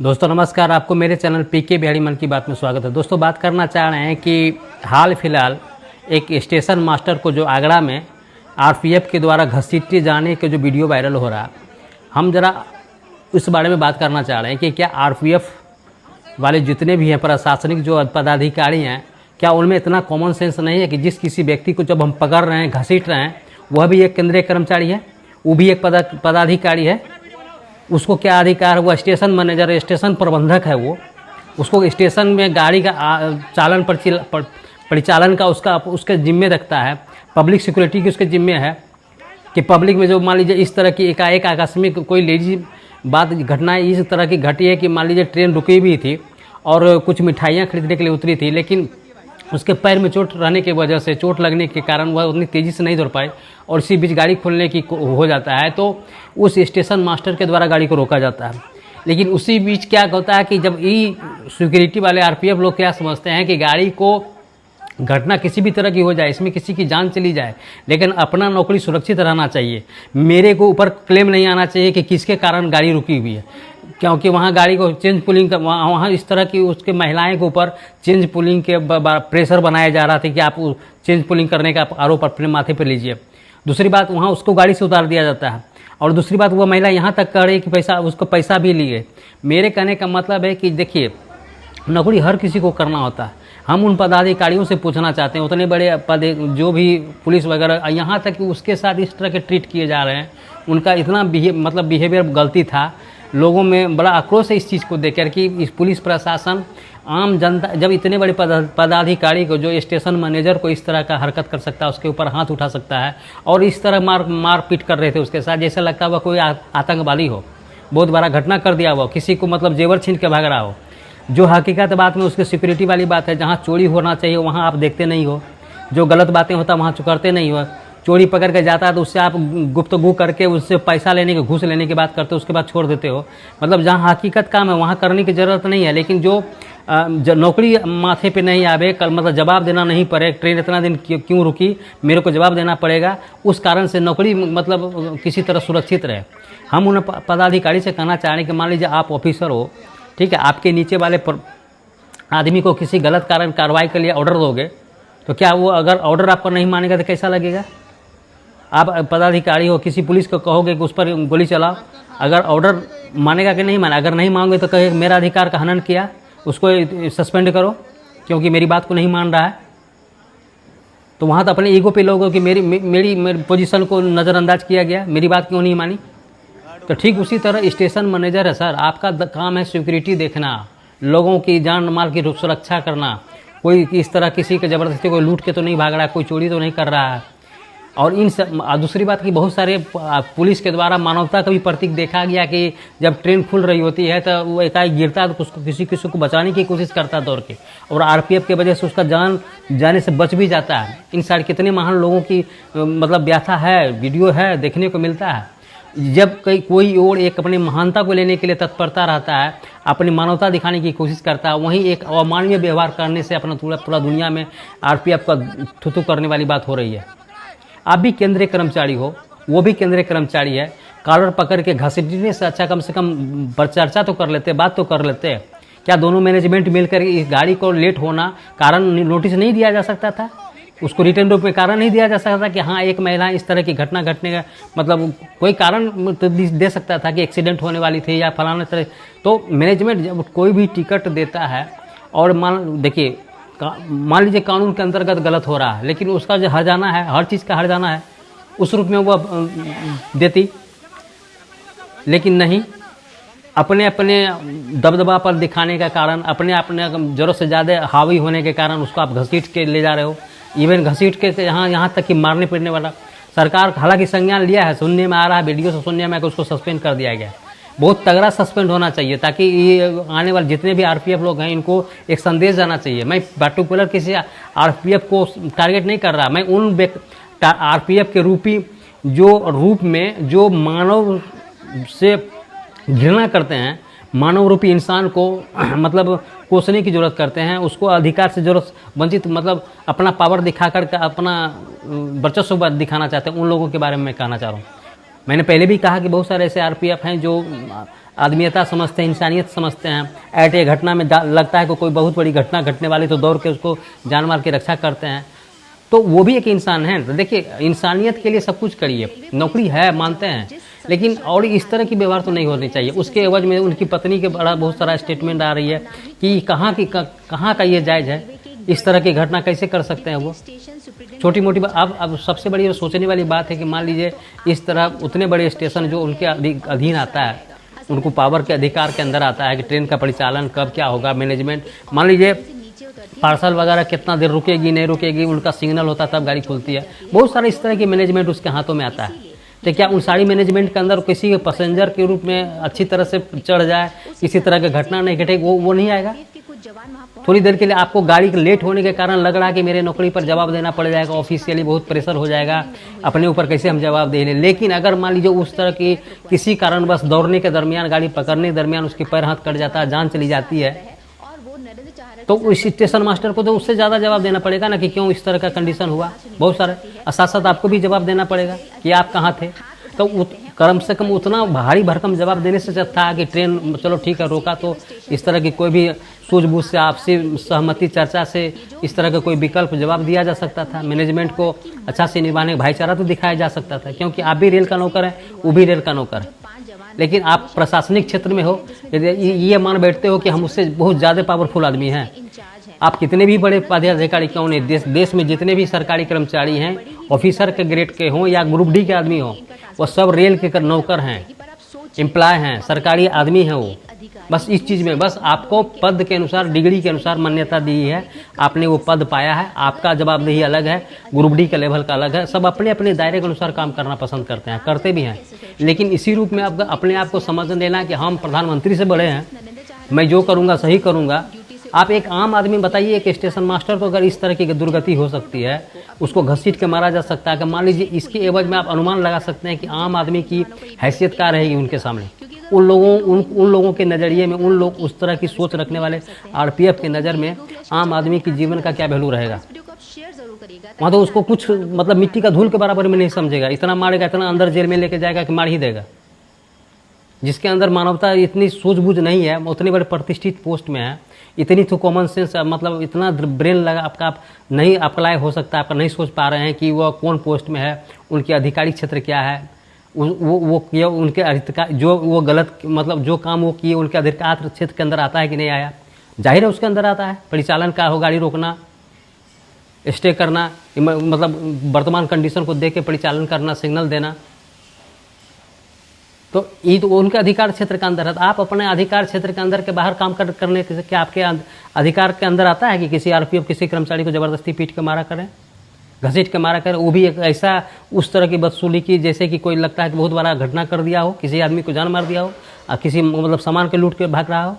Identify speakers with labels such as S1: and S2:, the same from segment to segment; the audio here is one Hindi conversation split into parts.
S1: दोस्तों नमस्कार, आपको मेरे चैनल पीके बिहारी मन की बात में स्वागत है। दोस्तों बात करना चाह रहे हैं कि हाल फिलहाल एक स्टेशन मास्टर को जो आगरा में आरपीएफ के द्वारा घसीटे जाने के जो वीडियो वायरल हो रहा है, हम ज़रा इस बारे में बात करना चाह रहे हैं कि क्या आरपीएफ वाले जितने भी हैं प्रशासनिक जो पदाधिकारी हैं, क्या उनमें इतना कॉमन सेंस नहीं है कि जिस किसी व्यक्ति को जब हम पकड़ रहे हैं, घसीट रहे हैं, वह भी एक केंद्रीय कर्मचारी है, वो भी एक पदाधिकारी है। उसको क्या अधिकार है? वो स्टेशन मैनेजर, स्टेशन प्रबंधक है। वो उसको स्टेशन में गाड़ी का चालन परिचालन का उसके जिम्मे रखता है। पब्लिक सिक्योरिटी की उसके जिम्मे है कि पब्लिक में जो मान लीजिए इस तरह की एकाएक आकस्मिक कोई लेडीज घटनाएं इस तरह की घटी है कि मान लीजिए ट्रेन रुकी हुई थी और कुछ मिठाइयाँ खरीदने के लिए उतरी थी, लेकिन उसके पैर में चोट रहने की वजह से, चोट लगने के कारण वह उतनी तेज़ी से नहीं दौड़ पाए और इसी बीच गाड़ी खोलने की हो जाता है, तो उस स्टेशन मास्टर के द्वारा गाड़ी को रोका जाता है। लेकिन उसी बीच क्या होता है कि जब सिक्योरिटी वाले आरपीएफ लोग क्या समझते हैं कि गाड़ी को घटना किसी भी तरह की हो जाए, इसमें किसी की जान चली जाए, लेकिन अपना नौकरी सुरक्षित रहना चाहिए। मेरे को ऊपर क्लेम नहीं आना चाहिए कि किसके कारण गाड़ी रुकी हुई है, क्योंकि वहाँ गाड़ी को चेंज पुलिंग का वहाँ इस तरह की उसके महिलाएं के ऊपर चेंज पुलिंग के प्रेशर बनाया जा रहा था कि आप चेंज पुलिंग करने का आरोप अपने माथे पर लीजिए। दूसरी बात, वहाँ उसको गाड़ी से उतार दिया जाता है और दूसरी बात, वह महिला यहाँ तक कह रही है कि उसको पैसा भी लिए। मेरे कहने का मतलब है कि देखिए, नौकरी हर किसी को करना होता है। हम उन पदाधिकारियों से पूछना चाहते हैं, उतने बड़े पद जो भी पुलिस वगैरह, यहाँ तक कि उसके साथ इस तरह के ट्रीट किए जा रहे हैं, उनका इतना बिहेवियर गलती था। लोगों में बड़ा आक्रोश है इस चीज़ को देखकर कि इस पुलिस प्रशासन, आम जनता जब इतने बड़े पदाधिकारी को, जो स्टेशन मैनेजर को इस तरह का हरकत कर सकता है, उसके ऊपर हाथ उठा सकता है और इस तरह मार पीट कर रहे थे उसके साथ, जैसे लगता हुआ कोई आतंकवादी हो, बहुत बड़ा घटना कर दिया हुआ, किसी को जेवर छीन के भाग रहा हो। जो हकीकत बात में उसकी सिक्योरिटी वाली बात है, जहाँ चोरी होना चाहिए वहाँ आप देखते नहीं हो, जो गलत बातें होता वहाँ करते नहीं हो। चोरी पकड़ के जाता है तो उससे आप गुफ्तगू करके उससे पैसा लेने के, घूस लेने की बात करते हो, उसके बाद छोड़ देते हो। जहाँ हकीकत काम है वहाँ करने की ज़रूरत नहीं है, लेकिन जो नौकरी माथे पे नहीं आवे, कल जवाब देना नहीं पड़े, ट्रेन इतना दिन क्यों रुकी, मेरे को जवाब देना पड़ेगा, उस कारण से नौकरी किसी तरह सुरक्षित रहे। हम उन पदाधिकारी से कहना चाह रहे हैं कि मान लीजिए आप ऑफिसर हो, ठीक है, आपके नीचे वाले आदमी को किसी गलत कारण कार्रवाई के लिए ऑर्डर दोगे, तो क्या वो अगर ऑर्डर आपका नहीं मानेगा तो कैसा लगेगा? आप पदाधिकारी हो, किसी पुलिस को कहोगे कि उस पर गोली चलाओ, अगर ऑर्डर मानेगा कि नहीं माने? अगर नहीं मांगोगे तो कहे मेरा अधिकार का हनन किया, उसको सस्पेंड करो क्योंकि मेरी बात को नहीं मान रहा है। तो वहाँ तो अपने ईगो पे लोगों की मेरी पोजीशन को नज़रअंदाज किया गया, मेरी बात क्यों नहीं मानी। तो ठीक उसी तरह स्टेशन मैनेजर है सर, आपका काम है सिक्योरिटी देखना, लोगों की जान माल की सुरक्षा करना। कोई इस तरह किसी के ज़बरदस्ती कोई लूट के तो नहीं भाग रहा है, कोई चोरी तो नहीं कर रहा है। और इन सब दूसरी बात कि बहुत सारे पुलिस के द्वारा मानवता का भी प्रतीक देखा गया कि जब ट्रेन खुल रही होती है तो वो एकाएक गिरता है तो उसको किसी को बचाने की कोशिश करता है दौड़ के, और आरपीएफ की वजह से उसका जान जाने से बच भी जाता है। इन सारे कितने महान लोगों की व्याथा है, वीडियो है, देखने को मिलता है। जब कोई और एक अपनी महानता को लेने के लिए तत्परता रहता है, अपनी मानवता दिखाने की कोशिश करता है, वहीं एक अमानवीय व्यवहार करने से अपना पूरा दुनिया में आरपीएफ का थू करने वाली बात हो रही है। आप भी केंद्रीय कर्मचारी हो, वो भी केंद्रीय कर्मचारी है, कॉलर पकड़ के घसीटने से अच्छा कम से कम चर्चा तो कर लेते, बात तो कर लेते। क्या दोनों मैनेजमेंट मिलकर इस गाड़ी को लेट होना कारण नोटिस नहीं दिया जा सकता था? उसको रिटर्न रूप में कारण नहीं दिया जा सकता था कि हाँ, एक महिला इस तरह की घटना घटने का कोई कारण तो दे सकता था कि एक्सीडेंट होने वाली थी या फलाना तरह। तो मैनेजमेंट जब कोई भी टिकट देता है और मान लीजिए कानून के अंतर्गत गलत हो रहा है, लेकिन उसका जो हर्जाना है, हर चीज़ का हर्जाना है, उस रूप में वह देती, लेकिन नहीं, अपने दबदबा पर दिखाने का कारण, अपने ज़रूरत से ज़्यादा हावी होने के कारण उसको आप घसीट के ले जा रहे हो। इवन घसीट के यहाँ तक कि मारने पीटने वाला। सरकार हालांकि संज्ञान लिया है, सुनने में आ रहा है, वीडियो से सुनने में कि उसको सस्पेंड कर दिया गया। बहुत तगड़ा सस्पेंड होना चाहिए ताकि ये आने वाले जितने भी आरपीएफ लोग हैं इनको एक संदेश जाना चाहिए। मैं पर्टिकुलर किसी आरपीएफ को टारगेट नहीं कर रहा, मैं उन आरपीएफ के रूप में जो मानव से घृणा करते हैं, मानव रूपी इंसान को कोसने की जरूरत करते हैं, उसको अधिकार से जरूरत वंचित अपना पावर दिखाकर अपना वर्चस्व दिखाना चाहते हैं, उन लोगों के बारे में मैं कहना चाह रहा हूँ। मैंने पहले भी कहा कि बहुत सारे ऐसे आरपीएफ हैं जो आदमीयता समझते हैं, इंसानियत समझते हैं। ऐट ए घटना में लगता है कि कोई बहुत बड़ी घटना घटने वाली तो दौड़ के उसको जान माल की रक्षा करते हैं, तो वो भी एक इंसान है। तो देखिए, इंसानियत के लिए सब कुछ करिए, नौकरी है मानते हैं, लेकिन और इस तरह की व्यवहार तो नहीं होनी चाहिए। उसके एवज में उनकी पत्नी के बड़ा बहुत सारा स्टेटमेंट आ रही है कि कहाँ का ये जायज़ है, इस तरह की घटना कैसे कर सकते हैं वो। छोटी मोटी बात। अब सबसे बड़ी सोचने वाली बात है कि मान लीजिए इस तरह उतने बड़े स्टेशन जो उनके अधीन आता है, उनको पावर के अधिकार के अंदर आता है कि ट्रेन का परिचालन कब क्या होगा, मैनेजमेंट, मान लीजिए पार्सल वगैरह कितना देर रुकेगी नहीं रुकेगी, उनका सिग्नल होता है तब गाड़ी खुलती है, बहुत सारा इस तरह की मैनेजमेंट उसके हाथों में आता है। तो क्या उन सारी मैनेजमेंट के अंदर किसी के पैसेंजर के रूप में अच्छी तरह से चढ़ जाए, किसी तरह की घटना नहीं घटे, वो नहीं आएगा। थोड़ी देर के लिए आपको गाड़ी के लेट होने के कारण लग रहा है कि मेरे नौकरी पर जवाब देना पड़ जाएगा, ऑफिशियली बहुत प्रेशर हो जाएगा, अपने ऊपर कैसे हम जवाब दे लें। लेकिन अगर मान लीजिए उस तरह की किसी कारणवश दौड़ने के दरमियान, गाड़ी पकड़ने के दरमियान उसकी पैर हाथ कट जाता है, जान चली जाती है, तो उस स्टेशन मास्टर को तो उससे ज़्यादा जवाब देना पड़ेगा ना कि क्यों इस तरह का कंडीशन हुआ, बहुत सारे। और साथ साथ आपको भी जवाब देना पड़ेगा कि आप कहाँ थे। तो कम से कम उतना भारी भरकम जवाब देने से था कि ट्रेन चलो ठीक है रोका, तो इस तरह की कोई भी सूझबूझ से, आपसी सहमति चर्चा से इस तरह का कोई विकल्प जवाब दिया जा सकता था। मैनेजमेंट को अच्छा से निभाने का भाईचारा तो दिखाया जा सकता था, क्योंकि आप भी रेल का नौकर है, वो भी रेल का नौकर है। लेकिन आप प्रशासनिक क्षेत्र में हो, ये मान बैठते हो कि हम उससे बहुत ज़्यादा पावरफुल आदमी हैं। आप कितने भी बड़े पदाधिकारी क्यों नहीं, देश में जितने भी सरकारी कर्मचारी हैं, ऑफिसर के ग्रेड के हों या ग्रुप डी के आदमी हों, वो सब रेल के नौकर हैं, एम्प्लॉय हैं, सरकारी आदमी हैं वो। बस इस चीज़ में बस आपको पद के अनुसार, डिग्री के अनुसार मान्यता दी है, आपने वो पद पाया है, आपका जवाबदेही अलग है, ग्रुप डी का लेवल का अलग है। सब अपने अपने दायरे के अनुसार काम करना पसंद करते हैं, करते भी हैं। लेकिन इसी रूप में आप अपने आप को समझ लेना कि हम प्रधानमंत्री से बड़े हैं, मैं जो करूँगा सही करूँगा। आप एक आम आदमी बताइए, एक स्टेशन मास्टर को अगर इस तरह की दुर्गति हो सकती है, उसको घसीट के मारा जा सकता है, कि मान लीजिए इसके एवज में आप अनुमान लगा सकते हैं कि आम आदमी की हैसियत क्या रहेगी उनके सामने। उन लोगों के नज़रिए में, उन लोग उस तरह की सोच रखने वाले आरपीएफ की नज़र में आम आदमी की जीवन का क्या वैल्यू रहेगा। वहाँ तो उसको कुछ मतलब मिट्टी का धूल के बराबर में नहीं समझेगा, इतना मारेगा, इतना अंदर जेल में लेके जाएगा कि मार ही देगा। जिसके अंदर मानवता इतनी सूझबूझ नहीं है, उतने बड़े प्रतिष्ठित पोस्ट में है, इतनी तो कॉमन सेंस, मतलब इतना ब्रेन लगा आपका, आप नहीं अप्लाई हो सकता, आपका नहीं सोच पा रहे हैं कि वह कौन पोस्ट में है, उनके अधिकारी क्षेत्र क्या है, वो किया, उनके अधिकार जो वो गलत मतलब जो काम वो किए उनके अधिकार क्षेत्र के अंदर आता है कि नहीं आया। जाहिर है उसके अंदर आता है। परिचालन का हो, गाड़ी रोकना, स्टे करना, मतलब वर्तमान कंडीशन को देख के परिचालन करना, सिग्नल देना, तो ये तो उनके अधिकार क्षेत्र के अंदर है। आप अपने अधिकार क्षेत्र के अंदर के बाहर काम करने के क्या आपके अधिकार के अंदर आता है कि किसी आरपीएफ किसी कर्मचारी को ज़बरदस्ती पीट के मारा करें, घसीट के मारा करें, वो भी एक ऐसा उस तरह की बदसलूकी की जैसे कि कोई लगता है कि बहुत बड़ा घटना कर दिया हो, किसी आदमी को जान मार दिया हो और किसी मतलब सामान के लूट के भाग रहा हो।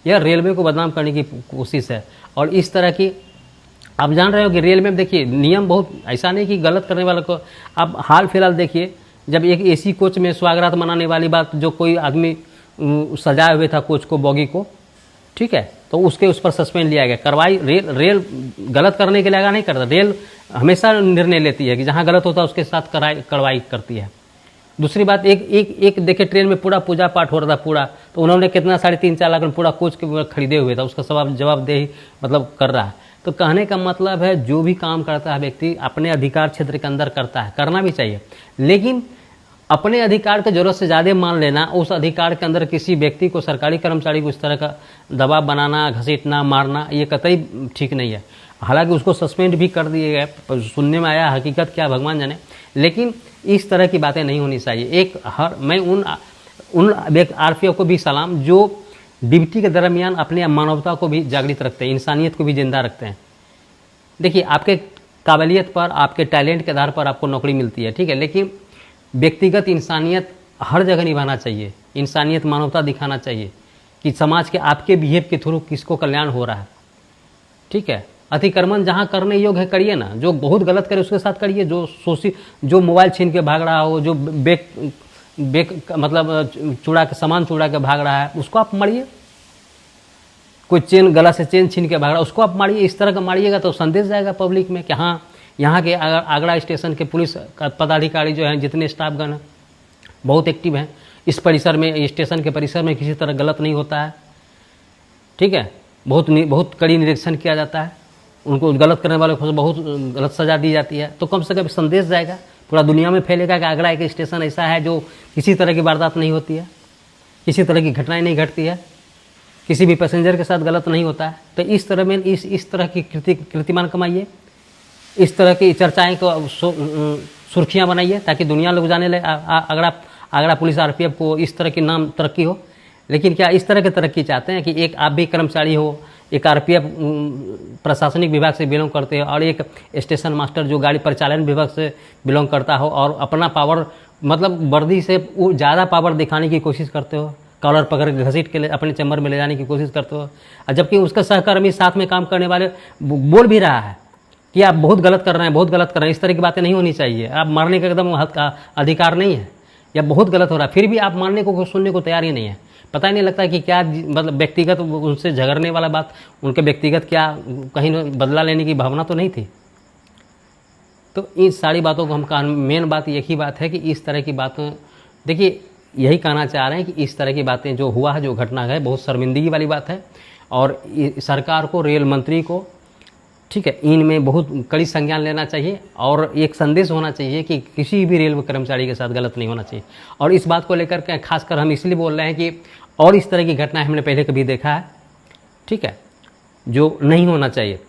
S1: यह रेलवे को बदनाम करने की कोशिश है। और इस तरह की आप जान रहे हो कि रेल में देखिए नियम बहुत ऐसा नहीं कि गलत करने वाले को। आप हाल फिलहाल देखिए, जब एक एसी कोच में स्वागत मनाने वाली बात, जो कोई आदमी सजाए हुए था कोच को, बॉगी को, ठीक है, तो उसके उस पर सस्पेंड लिया गया। कार्रवाई रेल गलत करने के लिए नहीं करता, रेल हमेशा निर्णय लेती है कि जहाँ गलत होता है उसके साथ कार्रवाई करती है। दूसरी बात, एक देखे ट्रेन में पूरा पूजा पाठ हो रहा था पूरा, तो उन्होंने कितना 3.5-4 लाख में पूरा कोच के खरीदे हुए था, उसका जवाबदेही मतलब कर रहा है। तो कहने का मतलब है जो भी काम करता है व्यक्ति अपने अधिकार क्षेत्र के अंदर करता है, करना भी चाहिए, लेकिन अपने अधिकार की जरूरत से ज़्यादा मान लेना, उस अधिकार के अंदर किसी व्यक्ति को, सरकारी कर्मचारी को इस तरह का दबाव बनाना, घसीटना, मारना, ये कतई ठीक नहीं है। हालांकि उसको सस्पेंड भी कर दिए गए, सुनने में आया, हकीकत क्या भगवान जाने, लेकिन इस तरह की बातें नहीं होनी चाहिए। मैं उन आरपीएफ को भी सलाम जो ड्यूटी के दरमियान अपने मानवता को भी जागृत रखते हैं, इंसानियत को भी जिंदा रखते हैं। देखिए, आपके काबिलियत पर, आपके टैलेंट के आधार पर आपको नौकरी मिलती है, ठीक है, लेकिन व्यक्तिगत इंसानियत हर जगह निभाना चाहिए। इंसानियत, मानवता दिखाना चाहिए कि समाज के आपके बिहेव के थ्रू किसको कल्याण हो रहा है, ठीक है। अतिक्रमण जहाँ करने योग्य है करिए ना, जो बहुत गलत करे उसके साथ करिए, जो मोबाइल छीन के भाग रहा हो, जो बेक मतलब सामान चुरा के भाग रहा है, उसको आप मारिए। कोई चेन, गला से चेन छीन के भाग रहा है, उसको आप मारिए। इस तरह का मारिएगा तो संदेश जाएगा पब्लिक में कि हाँ, यहाँ के आगरा स्टेशन के पुलिस पदाधिकारी जो हैं, जितने स्टाफगण हैं बहुत एक्टिव हैं, इस परिसर में, स्टेशन के परिसर में किसी तरह गलत नहीं होता है, ठीक है। बहुत कड़ी निरीक्षण किया जाता है, उनको गलत करने वालों को बहुत गलत सज़ा दी जाती है। तो कम से कम संदेश जाएगा, पूरा दुनिया में फैलेगा कि आगरा एक स्टेशन ऐसा है जो किसी तरह की वारदात नहीं होती है, किसी तरह की घटनाएं नहीं घटती है, किसी भी पैसेंजर के साथ गलत नहीं होता है। तो इस तरह में इस तरह की कीर्तिमान कमाइए, इस तरह की चर्चाएँ को सुर्खियाँ बनाइए, ताकि दुनिया लोग जाने लगे आगरा पुलिस RPF को इस तरह की नाम तरक्की हो। लेकिन क्या इस तरह की तरक्की चाहते हैं कि एक आप भी कर्मचारी हो, एक RPF प्रशासनिक विभाग से बिलोंग करते हो, और एक स्टेशन मास्टर जो गाड़ी परिचालन विभाग से बिलोंग करता हो, और अपना पावर मतलब वर्दी से ज़्यादा पावर दिखाने की कोशिश करते हो, कॉलर पकड़ के घसीट के अपने चैम्बर में ले जाने की कोशिश करते हो, जबकि उसका सहकर्मी साथ में काम करने वाले बोल भी रहा है कि आप बहुत गलत कर रहे हैं, बहुत गलत कर रहे हैं, इस तरह की बातें नहीं होनी चाहिए, आप मारने का एकदम हक का अधिकार नहीं है, या बहुत गलत हो रहा है, फिर भी आप मानने को सुनने को तैयार ही नहीं है। पता ही नहीं लगता कि क्या मतलब व्यक्तिगत उनसे झगड़ने वाला बात, उनके व्यक्तिगत क्या कहीं बदला लेने की भावना तो नहीं थी। तो इन सारी बातों को हम मेन बात एक ही बात है कि इस तरह की बातें, देखिए यही कहना चाह रहे हैं कि इस तरह की बातें जो हुआ है, जो घटना है, बहुत शर्मिंदगी वाली बात है, और सरकार को, रेल मंत्री को, ठीक है, इनमें बहुत कड़ी संज्ञान लेना चाहिए, और एक संदेश होना चाहिए कि किसी भी रेल कर्मचारी के साथ गलत नहीं होना चाहिए। और इस बात को लेकर के खासकर हम इसलिए बोल रहे हैं कि और इस तरह की घटनाएं हमने पहले कभी देखा है, ठीक है, जो नहीं होना चाहिए।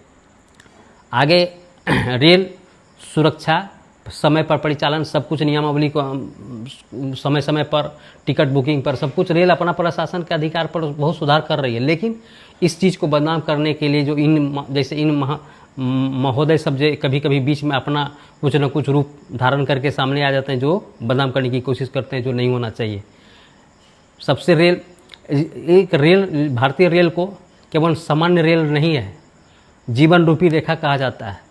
S1: आगे रेल सुरक्षा, समय पर परिचालन, सब कुछ नियमावली को समय समय पर टिकट बुकिंग पर सब कुछ रेल अपना प्रशासन के अधिकार पर बहुत सुधार कर रही है। लेकिन इस चीज़ को बदनाम करने के लिए जो जैसे इन महोदय सब जो कभी कभी बीच में अपना कुछ न कुछ रूप धारण करके सामने आ जाते हैं, जो बदनाम करने की कोशिश करते हैं, जो नहीं होना चाहिए। सबसे रेल भारतीय रेल को केवल सामान्य रेल नहीं है, जीवन रूपी रेखा कहा जाता है।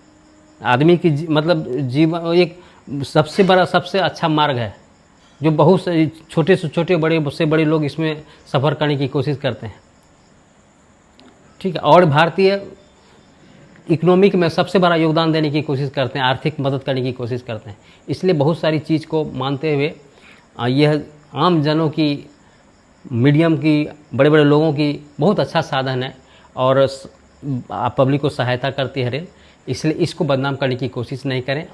S1: आदमी की मतलब जीवन एक सबसे बड़ा, सबसे अच्छा मार्ग है, जो बहुत छोटे से छोटे, बड़े से बड़े लोग इसमें सफ़र करने की कोशिश करते हैं, ठीक है। और भारतीय इकोनॉमिक में सबसे बड़ा योगदान देने की कोशिश करते हैं, आर्थिक मदद करने की कोशिश करते हैं। इसलिए बहुत सारी चीज़ को मानते हुए यह आम जनों की, मीडियम की, बड़े बड़े लोगों की बहुत अच्छा साधन है, और पब्लिक को सहायता करती है रेल, इसलिए इसको बदनाम करने की कोशिश नहीं करें।